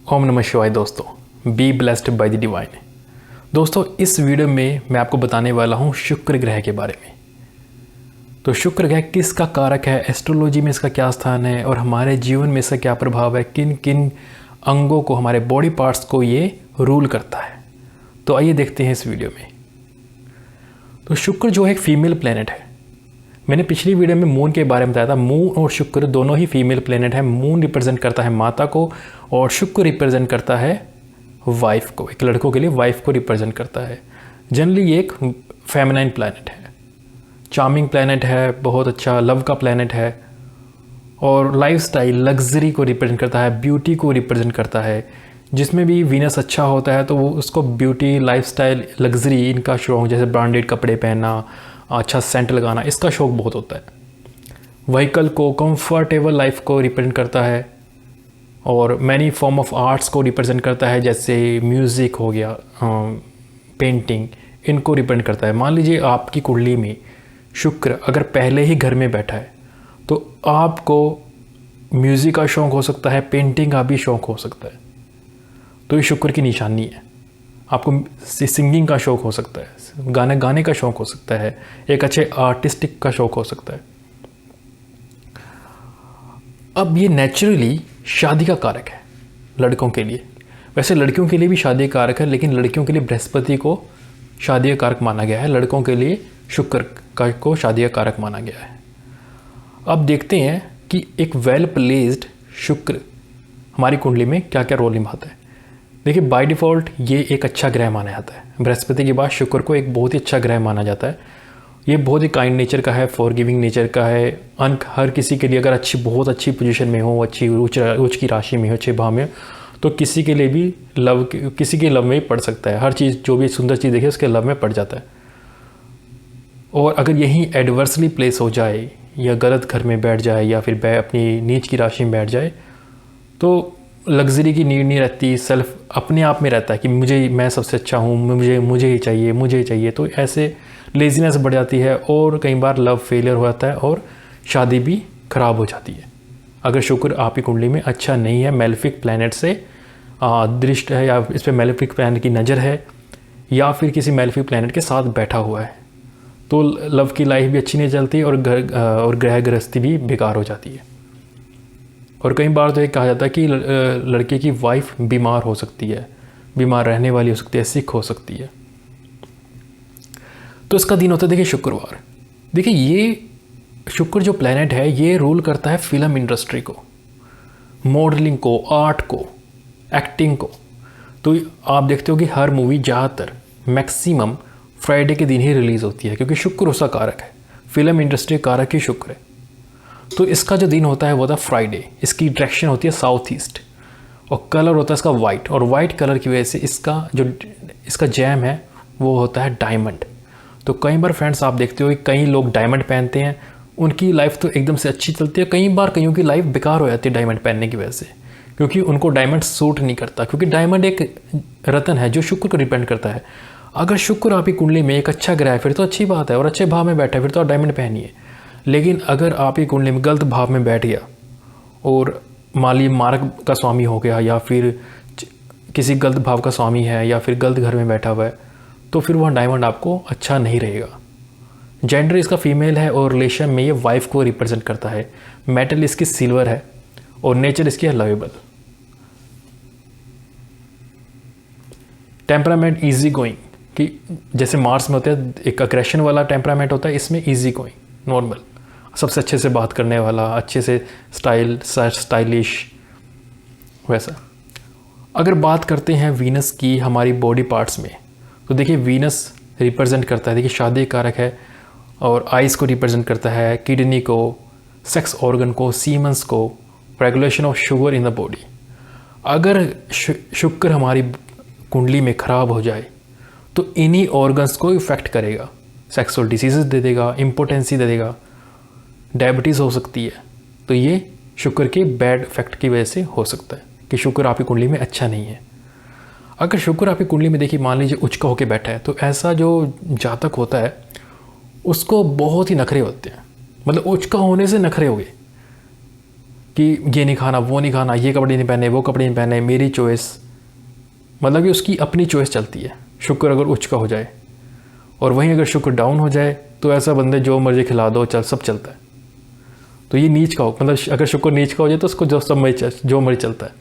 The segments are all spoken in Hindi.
ओम नमः शिवाय। दोस्तों, be blessed by the divine. दोस्तों, इस वीडियो में मैं आपको बताने वाला हूँ शुक्र ग्रह के बारे में। तो शुक्र ग्रह किसका कारक है, एस्ट्रोलॉजी में इसका क्या स्थान है और हमारे जीवन में इसका क्या प्रभाव है, किन किन अंगों को, हमारे बॉडी पार्ट्स को ये रूल करता है। तो आइए देखते हैं इस वीडियो में। तो शुक्र जो है एक फीमेल प्लेनेट है। मैंने पिछली वीडियो में मून के बारे में बताया था। मून और शुक्र दोनों ही फीमेल प्लेनेट है। मून रिप्रेजेंट करता है माता को और शुक्र रिप्रेजेंट करता है वाइफ को। एक लड़कों के लिए वाइफ को रिप्रेजेंट करता है। जनरली ये एक फेमिनाइन प्लैनेट है, चार्मिंग प्लैनेट है, बहुत अच्छा लव का प्लैनेट है और लाइफस्टाइल, लग्जरी को रिप्रेजेंट करता है, ब्यूटी को रिप्रेजेंट करता है। जिसमें भी वीनस अच्छा होता है तो वो उसको ब्यूटी, लाइफस्टाइल, लग्जरी, इनका शौक, जैसे ब्रांडेड कपड़े पहनना, अच्छा सेंट लगाना, इसका शौक बहुत होता है। व्हीकल को, कंफर्टेबल लाइफ को रिप्रेजेंट करता है और मैनी फॉर्म ऑफ आर्ट्स को रिप्रेजेंट करता है, जैसे म्यूज़िक हो गया, पेंटिंग, इनको रिप्रेजेंट करता है। मान लीजिए आपकी कुंडली में शुक्र अगर पहले ही घर में बैठा है तो आपको म्यूज़िक का शौक़ हो सकता है, पेंटिंग का भी शौक़ हो सकता है। तो ये शुक्र की निशानी है। आपको सिंगिंग का शौक़ हो सकता है, गाने गाने का शौक़ हो सकता है, एक अच्छे आर्टिस्टिक का शौक़ हो सकता है। अब ये नेचुरली शादी का कारक है लड़कों के लिए। वैसे लड़कियों के लिए भी शादी का कारक है, लेकिन लड़कियों के लिए बृहस्पति को शादी का कारक माना गया है, लड़कों के लिए शुक्र को शादी का कारक माना गया है। अब देखते हैं कि एक वेल प्लेस्ड शुक्र हमारी कुंडली में क्या क्या रोल निभाता है। देखिए, बाय डिफ़ॉल्ट ये एक अच्छा ग्रह माना जाता है। बृहस्पति के बाद शुक्र को एक बहुत ही अच्छा ग्रह माना जाता है। ये बहुत ही काइंड नेचर का है, फॉरगिविंग नेचर का है। हर किसी के लिए, अगर बहुत अच्छी पोजीशन में हो, अच्छी उच्च की राशि में हो, अच्छे भाव में, तो किसी के लिए भी किसी के लव में पड़ सकता है। हर चीज़, जो भी सुंदर चीज़ देखिए उसके लव में पड़ जाता है। और अगर यहीं एडवर्सली प्लेस हो जाए या गलत घर में बैठ जाए या फिर अपनी नीच की राशि में बैठ जाए तो लग्जरी की नीड नहीं रहती, सेल्फ अपने आप में रहता है कि मैं सबसे अच्छा हूँ, मुझे ही चाहिए। तो ऐसे लेजीनेस बढ़ जाती है और कई बार लव फेलियर हो जाता है और शादी भी ख़राब हो जाती है। अगर शुक्र आपकी कुंडली में अच्छा नहीं है, मेलेफिक प्लैनेट से दृष्ट है या इस पर मेलेफिक प्लैनेट की नज़र है या फिर किसी मेलेफिक प्लैनेट के साथ बैठा हुआ है, तो लव की लाइफ भी अच्छी नहीं चलती और ग्रह गृहस्थी भी बेकार हो जाती है। और कई बार तो ये कहा जाता है कि लड़के की वाइफ बीमार हो सकती है, बीमार रहने वाली हो सकती है, सिक हो सकती है। तो इसका दिन होता है देखिए शुक्रवार। देखिए, ये शुक्र जो प्लैनेट है ये रूल करता है फिल्म इंडस्ट्री को, मॉडलिंग को, आर्ट को, एक्टिंग को। तो आप देखते हो कि हर मूवी ज़्यादातर मैक्सिमम फ्राइडे के दिन ही रिलीज़ होती है, क्योंकि शुक्र उसका कारक है। फिल्म इंडस्ट्री कारक ही शुक्र है। तो इसका जो दिन होता है वो होता है फ्राइडे। इसकी डायरेक्शन होती है साउथ ईस्ट और कलर होता है इसका वाइट, और वाइट कलर की वजह से इसका जैम है वो होता है डायमंड। तो कई बार फ्रेंड्स आप देखते हो कि कई लोग डायमंड पहनते हैं, उनकी लाइफ तो एकदम से अच्छी चलती है। कई बार कईयों की लाइफ बेकार हो जाती है डायमंड पहनने की वजह से, क्योंकि उनको डायमंड सूट नहीं करता। क्योंकि डायमंड एक रत्न है जो शुक्र को डिपेंड करता है। अगर शुक्र आपकी कुंडली में एक अच्छा ग्रह है फिर तो अच्छी बात है और अच्छे भाव में बैठा है, फिर तो आप डायमंड पहनिए। लेकिन अगर आपकी कुंडली में गलत भाव में बैठ गया और माली मार्ग का स्वामी हो गया या फिर किसी गलत भाव का स्वामी है या फिर गलत घर में बैठा हुआ है, तो फिर वह डायमंड आपको अच्छा नहीं रहेगा। जेंडर इसका फीमेल है और रिलेशन में ये वाइफ को रिप्रेजेंट करता है। मेटल इसकी सिल्वर है और नेचर इसकी है लवेबल। टेम्परामेंट ईजी गोइंग, कि जैसे मार्स में होता है एक अग्रेशन वाला टेम्परामेंट होता है, इसमें ईजी गोइंग, नॉर्मल, सबसे अच्छे से बात करने वाला, अच्छे से स्टाइलिश, वैसा। अगर बात करते हैं वीनस की हमारी बॉडी पार्ट्स में, तो देखिए वीनस रिप्रेजेंट करता है, देखिए शादी कारक है और आइज़ को रिप्रेजेंट करता है, किडनी को, सेक्स ऑर्गन को, सीमंस को, regulation of sugar in the body. अगर शुक्र हमारी कुंडली में ख़राब हो जाए तो इन्हीं ऑर्गन्स को इफ़ेक्ट करेगा, सेक्सुअल डिसीज़ दे देगा, इम्पोटेंसी दे देगा, डायबिटीज़ हो सकती है। तो ये शुक्र के बैड इफेक्ट की वजह से हो सकता है कि शुक्र आपकी कुंडली में अच्छा नहीं है। अगर शुक्र आपकी कुंडली में देखिए मान लीजिए उच्च का होकर बैठा है, तो ऐसा जो जातक होता है उसको बहुत ही नखरे होते हैं। मतलब उच्च का होने से नखरे हो गए कि ये नहीं खाना, वो नहीं खाना, ये कपड़े नहीं पहने, वो कपड़े नहीं पहने, मेरी चॉइस, मतलब कि उसकी अपनी चॉइस चलती है शुक्र अगर उच्च का हो जाए। और वहीं अगर शुक्र डाउन हो जाए तो ऐसा बंदे जो मर्जी खिला दो चल सब चलता है। तो ये नीच का हो, मतलब अगर शुक्र नीच का हो जाए तो उसको जो मर्जी चलता है।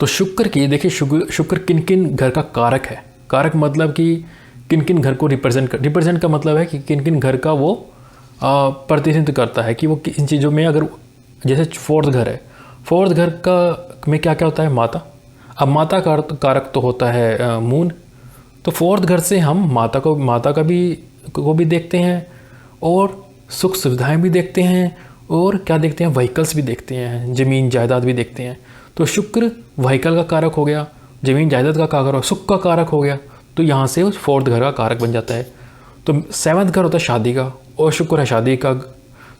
तो शुक्र की देखिए, शुक्र किन किन घर का कारक है। कारक मतलब कि किन किन घर को रिप्रेजेंट का मतलब है कि किन किन घर का वो प्रतिनिधित्व करता है कि वो इन चीज़ों में, अगर जैसे फोर्थ घर है, फोर्थ घर का में क्या क्या होता है, माता। अब माता का कारक तो होता है मून। तो फोर्थ घर से हम माता का भी देखते हैं, और सुख सुविधाएं भी देखते हैं, और क्या देखते हैं, व्हीकल्स भी देखते हैं, ज़मीन जायदाद भी देखते हैं। तो शुक्र व्हीकल का कारक हो गया, ज़मीन जायदाद का कारक, सुख का कारक हो गया। तो यहाँ से उस फोर्थ घर का कारक बन जाता है। तो सेवन्थ घर होता है शादी का, और शुक्र है शादी का,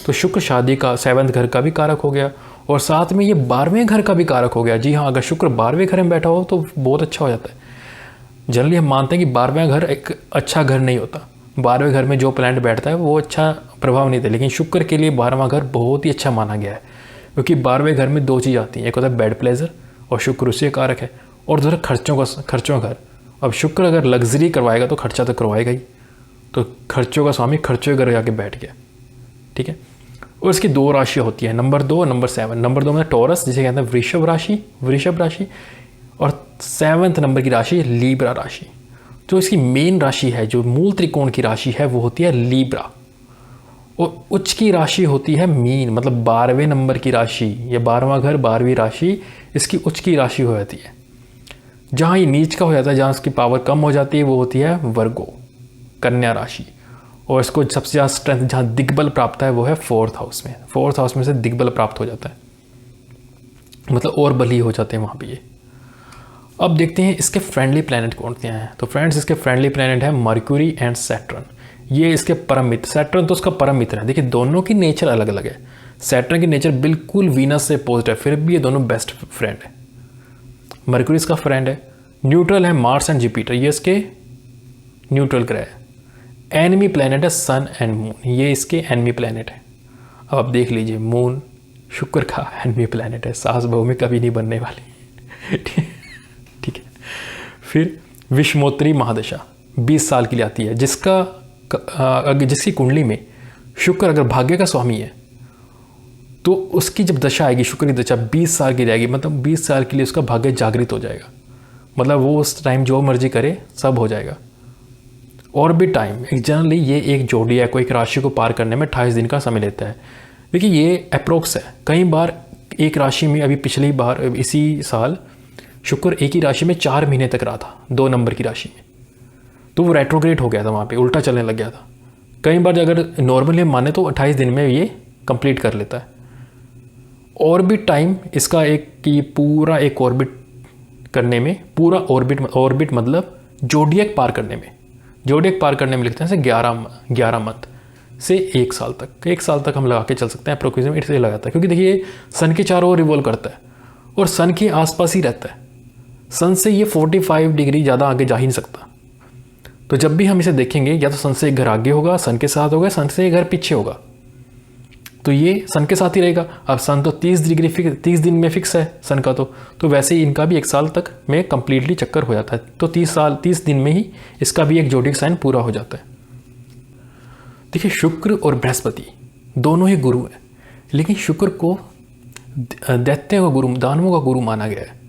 तो शुक्र शादी का सेवन्थ घर का भी कारक हो गया, और साथ में ये 12वें घर का भी कारक हो गया। जी हाँ, अगर शुक्र 12वें घर में बैठा हो तो बहुत अच्छा हो जाता है। जनरली हम मानते हैं कि 12वां घर एक अच्छा घर नहीं होता, 12वें घर में जो प्लैनेट बैठता है वो अच्छा प्रभाव नहीं देता, लेकिन शुक्र के लिए 12वां घर बहुत ही अच्छा माना गया है, क्योंकि 12वें घर में दो चीज़ आती हैं, एक होता है बेड प्लेजर, और शुक्र उसी कारक है, और दूसरा खर्चों का घर। अब शुक्र अगर लग्जरी करवाएगा तो खर्चा तो करवाएगा ही, तो खर्चों का स्वामी खर्चों के घर जाके बैठ गया। ठीक है। और इसकी दो राशियाँ होती हैं, नंबर 2 और नंबर 7। नंबर 2 में टॉरस, जिसे कहते हैं वृषभ राशि, और 7वें नंबर की राशि लीब्रा राशि। जो इसकी मेन राशि है, जो मूल त्रिकोण की राशि है, वो होती है लीब्रा, और उच्च की राशि होती है मीन, मतलब 12वें नंबर की राशि, या 12वां घर 12वीं राशि इसकी उच्च की राशि हो जाती है। जहाँ ये नीच का हो जाता है, जहाँ उसकी पावर कम हो जाती है, वो होती है वर्गो, कन्या राशि। और इसको सबसे ज़्यादा स्ट्रेंथ जहाँ दिग्बल प्राप्त है वो है फोर्थ हाउस में। फोर्थ हाउस में से दिग्बल प्राप्त हो जाता है, मतलब और बली हो जाते हैं वहाँ पे ये। अब देखते हैं इसके फ्रेंडली प्लैनेट कौन से हैं। तो फ्रेंड्स, इसके फ्रेंडली प्लैनेट है मर्क्यूरी एंड सैटर्न। ये इसके परम मित्र, सैटर्न तो उसका परम मित्र है। देखिए दोनों की नेचर अलग अलग है। सैटर्न की नेचर बिल्कुल वीनस से अपोजिट है, फिर भी ये दोनों बेस्ट फ्रेंड है। मर्क्यूरी इसका फ्रेंड है। न्यूट्रल है मार्स एंड जुपिटर, ये इसके न्यूट्रल ग्रह है। एनिमी प्लैनेट है सन एंड मून, ये इसके एनिमी प्लैनेट है। अब आप देख लीजिए, मून शुक्र का एनिमी प्लैनेट है, सास बहू में कभी नहीं बनने वाली। ठीक है। फिर विषमोत्री महादशा 20 साल के लिए आती है, जिसकी कुंडली में शुक्र अगर भाग्य का स्वामी है तो उसकी जब दशा आएगी, शुक्र की दशा 20 साल की रहेगी, मतलब 20 साल के लिए उसका भाग्य जागृत हो जाएगा, मतलब वो उस टाइम जो मर्जी करे सब हो जाएगा। और भी टाइम जनरली ये एक जोड़ी को एक राशि को पार करने में 28 दिन का समय लेता है। देखिए ये अप्रोक्स है, कई बार एक राशि में, अभी पिछली बार इसी साल शुक्र एक ही राशि में 4 महीने तक रहा था, 2 नंबर की राशि में, तो वो रेट्रोग्रेड हो गया था, वहाँ पे उल्टा चलने लग गया था। कई बार अगर नॉर्मली माने तो 28 दिन में ये कंप्लीट कर लेता है। और भी टाइम इसका पूरा एक ऑर्बिट करने में, पूरा ऑर्बिट मतलब जोडियक पार करने में, लिखते हैं 11 मंथ से 1 साल तक। 1 साल तक हम लगा के चल सकते हैं अप्रोक्सीमेट, इसलिए लगाता है क्योंकि देखिए सन के चारों ओर रिवॉल्व करता है और सन के आसपास ही रहता है। सन से ये 45 डिग्री ज़्यादा आगे जा ही नहीं सकता। तो जब भी हम इसे देखेंगे, या तो सन से एक घर आगे होगा, सन के साथ होगा, सन से एक घर पीछे होगा, तो ये सन के साथ ही रहेगा। अब सन तो 30 दिन में फिक्स है सन का, तो वैसे ही इनका भी 1 साल तक में कंप्लीटली चक्कर हो जाता है। तो 30 दिन में ही इसका भी एक जोडिक साइन पूरा हो जाता है। देखिए शुक्र और बृहस्पति दोनों ही गुरु हैं, लेकिन शुक्र को दैत्यों का गुरु, दानवों का गुरु माना गया है।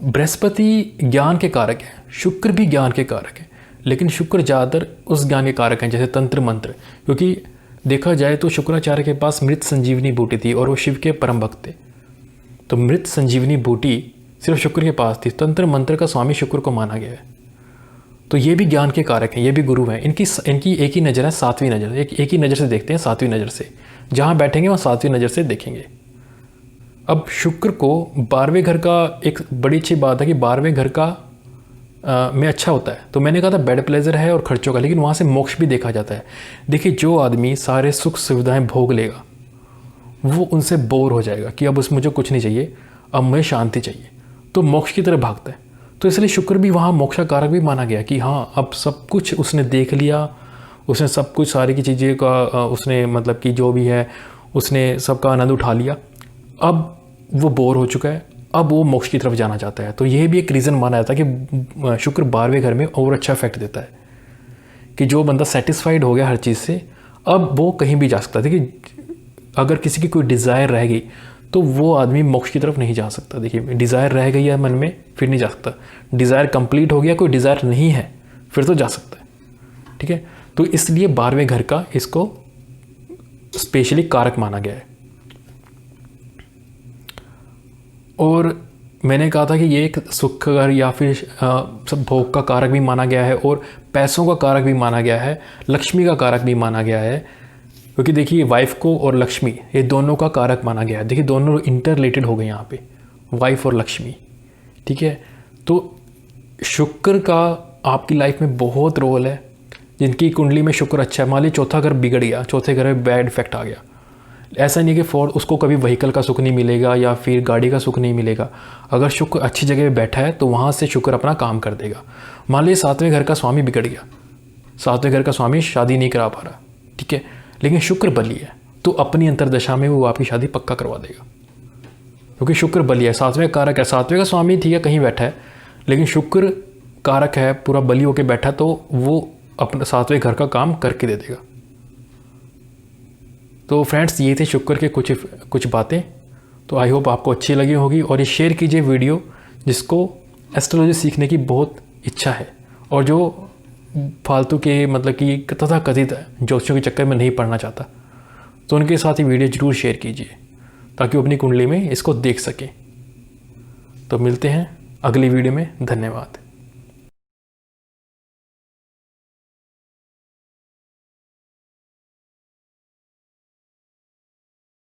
बृहस्पति ज्ञान के कारक है, शुक्र भी ज्ञान के कारक है, लेकिन शुक्र ज़्यादातर उस ज्ञान के कारक हैं जैसे तंत्र मंत्र, क्योंकि देखा जाए तो शुक्राचार्य के पास मृत संजीवनी बूटी थी और वो शिव के परम भक्त थे। तो मृत संजीवनी बूटी सिर्फ शुक्र के पास थी। तंत्र मंत्र का स्वामी शुक्र को माना गया है। तो ये भी ज्ञान के कारक हैं, ये भी गुरु हैं। इनकी एक ही नज़र है, 7वीं नज़र, एक ही नज़र से देखते हैं, 7वीं नज़र से। जहाँ बैठेंगे वहाँ 7वीं नज़र से देखेंगे। अब शुक्र को 12वें घर का एक बड़ी अच्छी बात है कि 12वें घर का में अच्छा होता है। तो मैंने कहा था बेड प्लेजर है और खर्चों का, लेकिन वहाँ से मोक्ष भी देखा जाता है। देखिए जो आदमी सारे सुख सुविधाएं भोग लेगा वो उनसे बोर हो जाएगा कि अब उस मुझे कुछ नहीं चाहिए, अब मुझे शांति चाहिए, तो मोक्ष की तरफ भागता है। तो इसलिए शुक्र भी वहाँ मोक्ष कारक भी माना गया कि हाँ अब सब कुछ उसने देख लिया, उसने सब कुछ सारी की चीज़ें का उसने मतलब कि जो भी है उसने सबका आनंद उठा लिया, अब वो बोर हो चुका है, अब वो मोक्ष की तरफ जाना चाहता है। तो यह भी एक रीज़न माना जाता है कि शुक्र 12वें घर में और अच्छा इफेक्ट देता है कि जो बंदा सेटिस्फाइड हो गया हर चीज़ से, अब वो कहीं भी जा सकता है। देखिए अगर किसी की कोई डिज़ायर रह गई तो वो आदमी मोक्ष की तरफ नहीं जा सकता। देखिए डिज़ायर रह गई है मन में, फिर नहीं जा सकता। डिज़ायर कंप्लीट हो गया, कोई डिज़ायर नहीं है, फिर तो जा सकता है। ठीक है, तो इसलिए 12वें घर का इसको स्पेशली कारक माना गया है। और मैंने कहा था कि ये एक सुख का या फिर सब भोग का कारक भी माना गया है और पैसों का कारक भी माना गया है, लक्ष्मी का कारक भी माना गया है। क्योंकि देखिए वाइफ को और लक्ष्मी ये दोनों का कारक माना गया है। देखिए दोनों इंटर रिलेटेड हो गए यहाँ पे, वाइफ और लक्ष्मी। ठीक है, तो शुक्र का आपकी लाइफ में बहुत रोल है। जिनकी कुंडली में शुक्र अच्छा है, मान लीजिए चौथा घर बिगड़ गया, चौथे घर में बैड इफेक्ट आ गया, ऐसा नहीं कि उसको कभी व्हीकल का सुख नहीं मिलेगा या फिर गाड़ी का सुख नहीं मिलेगा। अगर शुक्र अच्छी जगह पे बैठा है तो वहाँ से शुक्र अपना काम कर देगा। मान लीजिए 7वें घर का स्वामी बिगड़ गया, 7वें घर का स्वामी शादी नहीं करा पा रहा, ठीक है, लेकिन शुक्र बली है तो अपनी अंतरदशा में वो आपकी शादी पक्का करवा देगा, क्योंकि शुक्र बली है, 7वें कारक है। 7वें का स्वामी ठीक है कहीं बैठा है, लेकिन शुक्र कारक है, पूरा बली होके बैठा, तो वो अपना 7वें घर का काम करके दे देगा। तो फ्रेंड्स ये थे शुक्र के कुछ बातें। तो आई होप आपको अच्छी लगी होगी, और ये शेयर कीजिए वीडियो जिसको एस्ट्रोलॉजी सीखने की बहुत इच्छा है और जो फालतू के मतलब कि तथा कथित ज्योतिषों के चक्कर में नहीं पड़ना चाहता, तो उनके साथ ही वीडियो ज़रूर शेयर कीजिए ताकि वो अपनी कुंडली में इसको देख सकें। तो मिलते हैं अगली वीडियो में, धन्यवाद।